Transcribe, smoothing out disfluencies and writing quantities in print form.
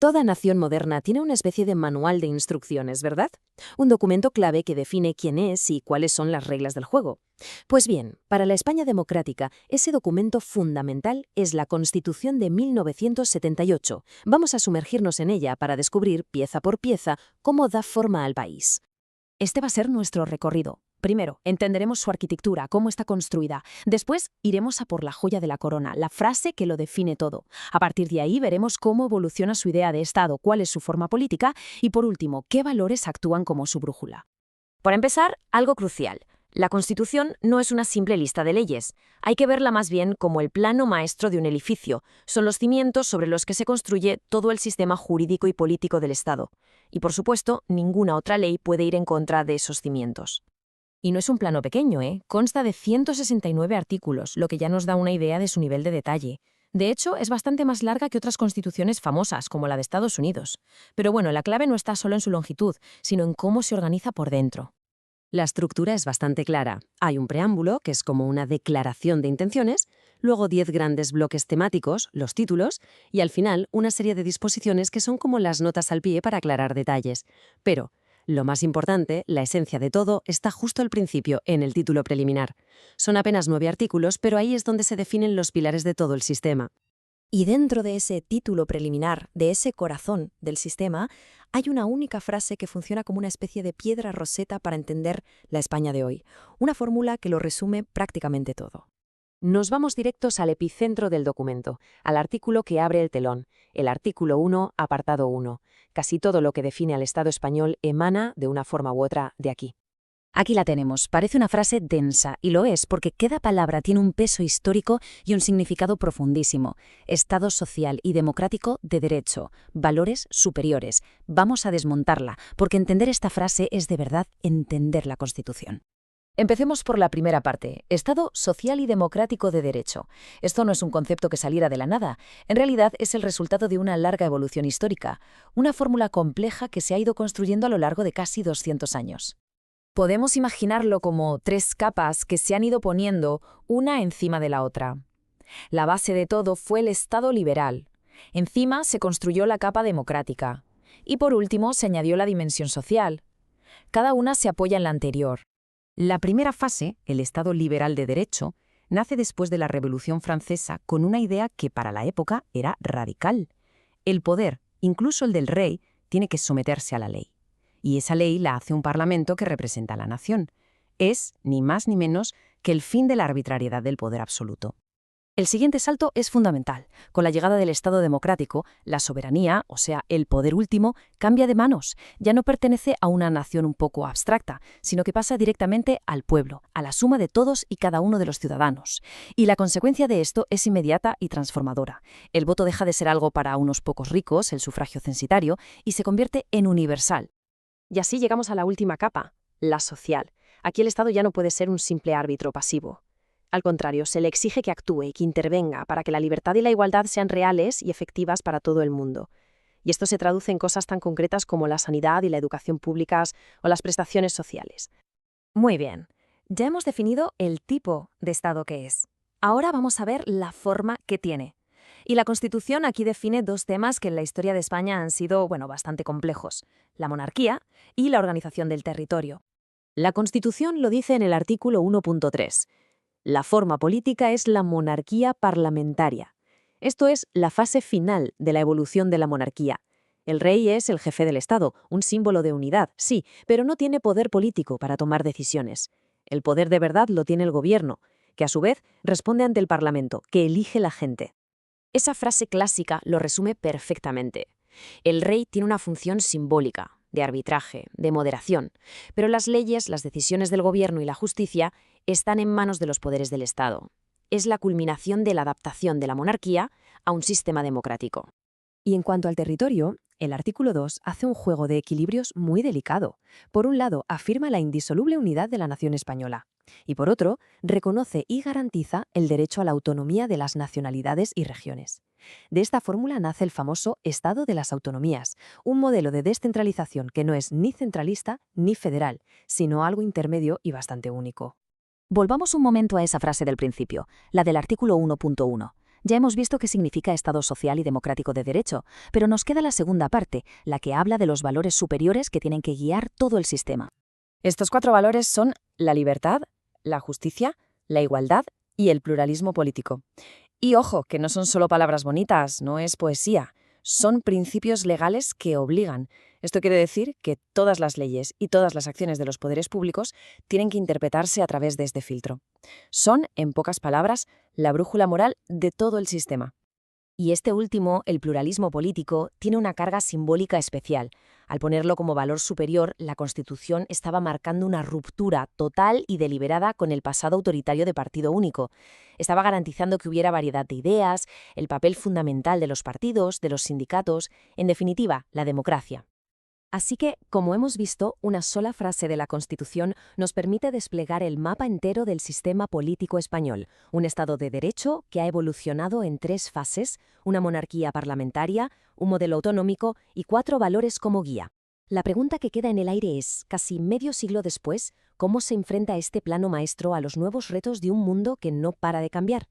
Toda nación moderna tiene una especie de manual de instrucciones, ¿verdad? Un documento clave que define quién es y cuáles son las reglas del juego. Pues bien, para la España democrática, ese documento fundamental es la Constitución de 1978. Vamos a sumergirnos en ella para descubrir, pieza por pieza, cómo da forma al país. Este va a ser nuestro recorrido. Primero, entenderemos su arquitectura, cómo está construida. Después, iremos a por la joya de la corona, la frase que lo define todo. A partir de ahí, veremos cómo evoluciona su idea de Estado, cuál es su forma política y, por último, qué valores actúan como su brújula. Por empezar, algo crucial. La Constitución no es una simple lista de leyes. Hay que verla más bien como el plano maestro de un edificio. Son los cimientos sobre los que se construye todo el sistema jurídico y político del Estado. Y, por supuesto, ninguna otra ley puede ir en contra de esos cimientos. Y no es un plano pequeño, Consta de 169 artículos, lo que ya nos da una idea de su nivel de detalle. De hecho, es bastante más larga que otras constituciones famosas, como la de Estados Unidos. Pero bueno, la clave no está solo en su longitud, sino en cómo se organiza por dentro. La estructura es bastante clara. Hay un preámbulo, que es como una declaración de intenciones, luego 10 grandes bloques temáticos, los títulos, y al final una serie de disposiciones que son como las notas al pie para aclarar detalles. Pero lo más importante, la esencia de todo, está justo al principio, en el título preliminar. Son apenas 9 artículos, pero ahí es donde se definen los pilares de todo el sistema. Y dentro de ese título preliminar, de ese corazón del sistema, hay una única frase que funciona como una especie de piedra roseta para entender la España de hoy. Una fórmula que lo resume prácticamente todo. Nos vamos directos al epicentro del documento, al artículo que abre el telón, el artículo 1, apartado 1. Casi todo lo que define al Estado español emana, de una forma u otra, de aquí. Aquí la tenemos. Parece una frase densa, y lo es porque cada palabra tiene un peso histórico y un significado profundísimo. Estado social y democrático de derecho. Valores superiores. Vamos a desmontarla, porque entender esta frase es de verdad entender la Constitución. Empecemos por la primera parte, Estado social y democrático de derecho. Esto no es un concepto que saliera de la nada. En realidad es el resultado de una larga evolución histórica, una fórmula compleja que se ha ido construyendo a lo largo de casi 200 años. Podemos imaginarlo como 3 capas que se han ido poniendo una encima de la otra. La base de todo fue el Estado liberal. Encima se construyó la capa democrática. Y por último se añadió la dimensión social. Cada una se apoya en la anterior. La primera fase, el Estado liberal de derecho, nace después de la Revolución Francesa con una idea que para la época era radical. El poder, incluso el del rey, tiene que someterse a la ley. Y esa ley la hace un parlamento que representa a la nación. Es, ni más ni menos, que el fin de la arbitrariedad del poder absoluto. El siguiente salto es fundamental. Con la llegada del Estado democrático, la soberanía, o sea, el poder último, cambia de manos. Ya no pertenece a una nación un poco abstracta, sino que pasa directamente al pueblo, a la suma de todos y cada uno de los ciudadanos. Y la consecuencia de esto es inmediata y transformadora. El voto deja de ser algo para unos pocos ricos, el sufragio censitario, y se convierte en universal. Y así llegamos a la última capa, la social. Aquí el Estado ya no puede ser un simple árbitro pasivo. Al contrario, se le exige que actúe y que intervenga para que la libertad y la igualdad sean reales y efectivas para todo el mundo. Y esto se traduce en cosas tan concretas como la sanidad y la educación públicas o las prestaciones sociales. Muy bien, ya hemos definido el tipo de Estado que es. Ahora vamos a ver la forma que tiene. Y la Constitución aquí define 2 temas que en la historia de España han sido, bastante complejos: la monarquía y la organización del territorio. La Constitución lo dice en el artículo 1.3. La forma política es la monarquía parlamentaria. Esto es la fase final de la evolución de la monarquía. El rey es el jefe del Estado, un símbolo de unidad, sí, pero no tiene poder político para tomar decisiones. El poder de verdad lo tiene el gobierno, que a su vez responde ante el Parlamento, que elige la gente. Esa frase clásica lo resume perfectamente. El rey tiene una función simbólica, de arbitraje, de moderación, pero las leyes, las decisiones del gobierno y la justicia están en manos de los poderes del Estado. Es la culminación de la adaptación de la monarquía a un sistema democrático. Y en cuanto al territorio, el artículo 2 hace un juego de equilibrios muy delicado. Por un lado, afirma la indisoluble unidad de la nación española. Y por otro, reconoce y garantiza el derecho a la autonomía de las nacionalidades y regiones. De esta fórmula nace el famoso Estado de las Autonomías, un modelo de descentralización que no es ni centralista ni federal, sino algo intermedio y bastante único. Volvamos un momento a esa frase del principio, la del artículo 1.1. Ya hemos visto qué significa Estado social y democrático de derecho, pero nos queda la segunda parte, la que habla de los valores superiores que tienen que guiar todo el sistema. Estos 4 valores son la libertad, la justicia, la igualdad y el pluralismo político. Y ojo, que no son solo palabras bonitas, no es poesía, son principios legales que obligan. Esto quiere decir que todas las leyes y todas las acciones de los poderes públicos tienen que interpretarse a través de este filtro. Son, en pocas palabras, la brújula moral de todo el sistema. Y este último, el pluralismo político, tiene una carga simbólica especial. Al ponerlo como valor superior, la Constitución estaba marcando una ruptura total y deliberada con el pasado autoritario de partido único. Estaba garantizando que hubiera variedad de ideas, el papel fundamental de los partidos, de los sindicatos, en definitiva, la democracia. Así que, como hemos visto, una sola frase de la Constitución nos permite desplegar el mapa entero del sistema político español, un Estado de Derecho que ha evolucionado en 3 fases, una monarquía parlamentaria, un modelo autonómico y 4 valores como guía. La pregunta que queda en el aire es, casi medio siglo después, ¿cómo se enfrenta este plano maestro a los nuevos retos de un mundo que no para de cambiar?